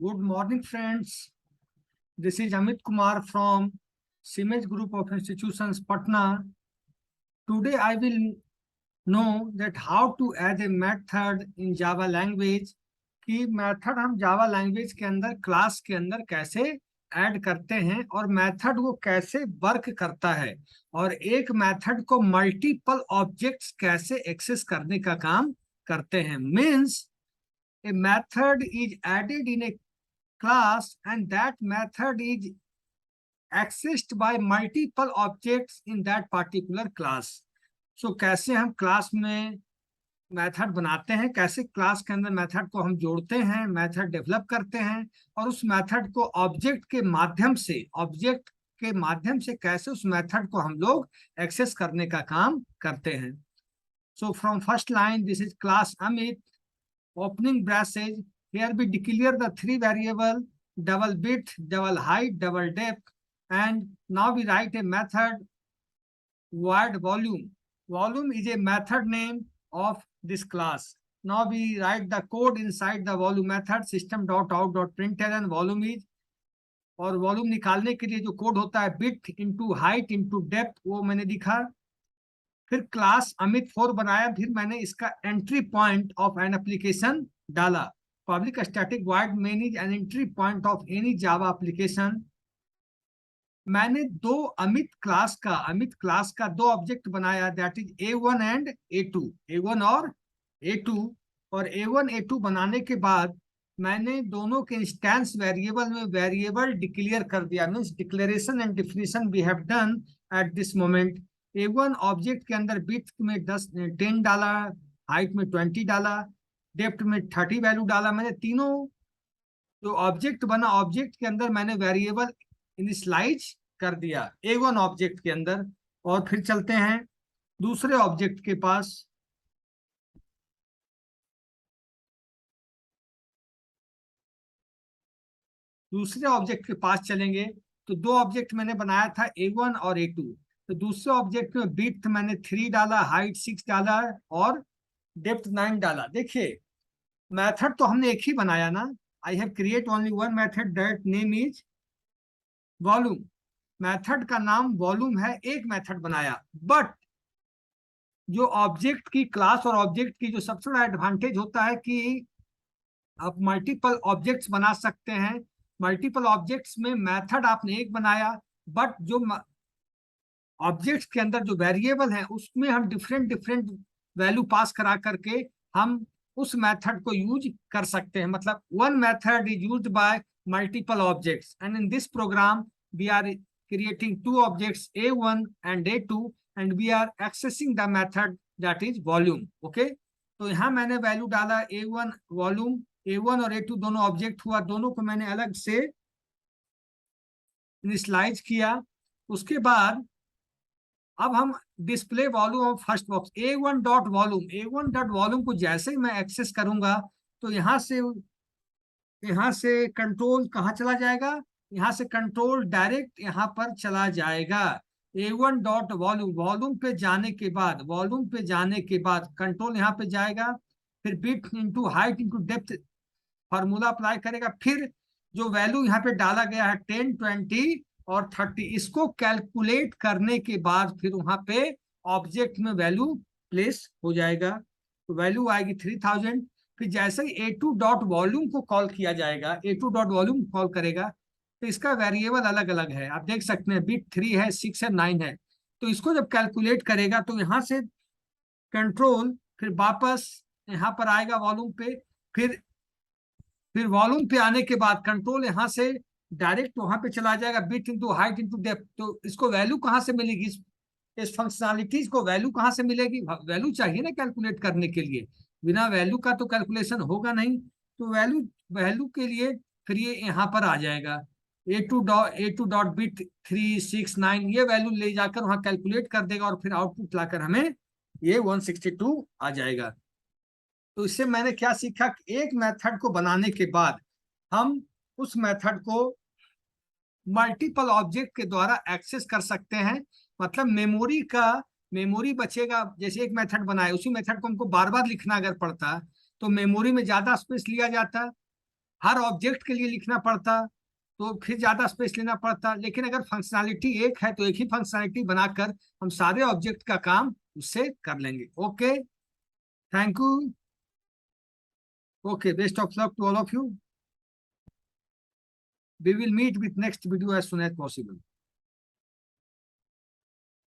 Good morning, friends. This is Amit Kumar from Simage Group of Institutions, Patna. Today, I will know that how to add a method in Java language. कि method हम Java language के अंदर class के अंदर कैसे add करते हैं और मेथड वो कैसे वर्क करता है और एक मेथड को मल्टीपल ऑब्जेक्ट्स कैसे एक्सेस करने का काम करते हैं. Means a method is added in a class and that method is accessed by multiple objects in that particular class. So कैसे हम क्लास में मेथड बनाते हैं, कैसे क्लास के अंदर मेथड को हम जोड़ते हैं, मेथड डेवलप करते हैं और उस मेथड को ऑब्जेक्ट के माध्यम से कैसे उस मेथड को हम लोग एक्सेस करने का काम करते हैं. So from first line, this is class Amit, opening braces. Here we declare the three variable double width, double height, double depth, and now we write a method void volume. Volume is a method name of this class. Now we write the code inside the volume method system.out.println. volume is और volume निकालने के लिए जो code होता है bit into height into depth वो मैंने लिखा. फिर क्लास अमित 4 बनाया. फिर मैंने इसका entry point of an application डाला. Public static void main is an entry point of any Java application. मैंने अमित क्लास का दो ऑब्जेक्ट बनाया, that is A1 and A2, A1 और A2. और A1 A2 बनाने के बाद मैंने दोनों के इंस्टेंस वेरिएबल में वेरिएबल डिक्लेयर कर दिया. Means declaration and definition we have done at this moment. A1 object के अंदर विड्थ में 10 डाला, हाइट में 20 डाला, डेप्थ में 30 वैल्यू डाला. मैंने तीनों जो ऑब्जेक्ट बना, ऑब्जेक्ट के अंदर मैंने वेरिएबल इनिशियलाइज कर दिया A1 ऑब्जेक्ट के अंदर. और फिर चलते हैं दूसरे ऑब्जेक्ट के पास. दूसरे ऑब्जेक्ट के पास चलेंगे तो दो ऑब्जेक्ट मैंने बनाया था A1 और A2. तो दूसरे ऑब्जेक्ट में विड्थ मैंने 3 डाला, हाइट 6 डाला और डेप्थ 9 डाला. देखिए मेथड तो हमने एक ही बनाया ना. I have create only one method that name is volume. Method का नाम वॉल्यूम है, एक मेथड बनाया. बट जो ऑब्जेक्ट की क्लास और ऑब्जेक्ट की जो सबसे बड़ा एडवांटेज होता है कि आप मल्टीपल ऑब्जेक्ट्स बना सकते हैं. मल्टीपल ऑब्जेक्ट्स में मेथड आपने एक बनाया, बट जो ऑब्जेक्ट्स के अंदर जो वेरिएबल है उसमें हम डिफरेंट वैल्यू पास करा करके हम उस मेथड को यूज कर सकते हैं. मतलब one method is used by multiple objects and in this program we are creating two objects A1 and A2 and we are accessing the method that is volume. Okay, तो यहाँ मैंने value डाला A1 volume. A1 और A2 दोनों object हुआ, दोनों को मैंने अलग से इनिशियलाइज किया. उसके बाद अब हम display volume of first box A1 dot volume. A1 dot volume को जैसे ही मैं एक्सेस करूंगा तो यहाँ से कंट्रोल कहाँ चला जाएगा, यहाँ से कंट्रोल डायरेक्ट यहाँ पर चला जाएगा. A1 डॉट वॉल्यूम, वॉल्यूम पे जाने के बाद कंट्रोल यहाँ पे जाएगा. फिर width into height into depth formula apply करेगा. फिर जो वैल्यू यहाँ पे डाला गया है 10, 20 और 30, इसको कैलकुलेट करने के बाद फिर वहां पे ऑब्जेक्ट में वैल्यू प्लेस हो जाएगा. तो वैल्यू आएगी 3000. फिर जैसे ही A2 डॉट वॉल्यूम को कॉल किया जाएगा, A2 डॉट वॉल्यूम कॉल करेगा तो इसका वेरिएबल अलग अलग है. आप देख सकते हैं बिट 3 है, 6 है, 9 है. तो इसको जब कैलकुलेट करेगा तो यहाँ से कंट्रोल फिर वापस यहाँ पर आएगा वॉल्यूम पे. फिर वॉल्यूम पे आने के बाद कंट्रोल यहाँ से डायरेक्ट वहां पे चला जाएगा bit into height into depth. तो इसको वैल्यू कहाँ से मिलेगी, इस फंक्शनलिटीज को वैल्यू कहाँ से मिलेगी. वैल्यू चाहिए ना कैलकुलेट करने के लिए, बिना वैल्यू का तो कैलकुलेशन होगा नहीं. तो वैल्यू के लिए फिर ये यहाँ पर आ जाएगा A2 डॉट बिट 3, 6, 9, ये वैल्यू ले जाकर वहां कैलकुलेट कर देगा और फिर आउटपुट लाकर हमें ये 162 आ जाएगा. तो इससे मैंने क्या सीखा कि एक मेथड को बनाने के बाद हम उस मेथड को मल्टीपल ऑब्जेक्ट के द्वारा एक्सेस कर सकते हैं. मतलब मेमोरी बचेगा. जैसे एक मेथड बनाए, उसी मेथड को हमको बार बार लिखना अगर पड़ता तो मेमोरी में ज्यादा स्पेस लिया जाता. हर ऑब्जेक्ट के लिए लिखना पड़ता तो फिर ज्यादा स्पेस लेना पड़ता, लेकिन अगर फंक्शनैलिटी एक है तो एक ही फंक्शनैलिटी बनाकर हम सारे ऑब्जेक्ट का काम उससे कर लेंगे। Okay, thank you. Okay, best of luck to all of you. We will meet with next video as soon as possible.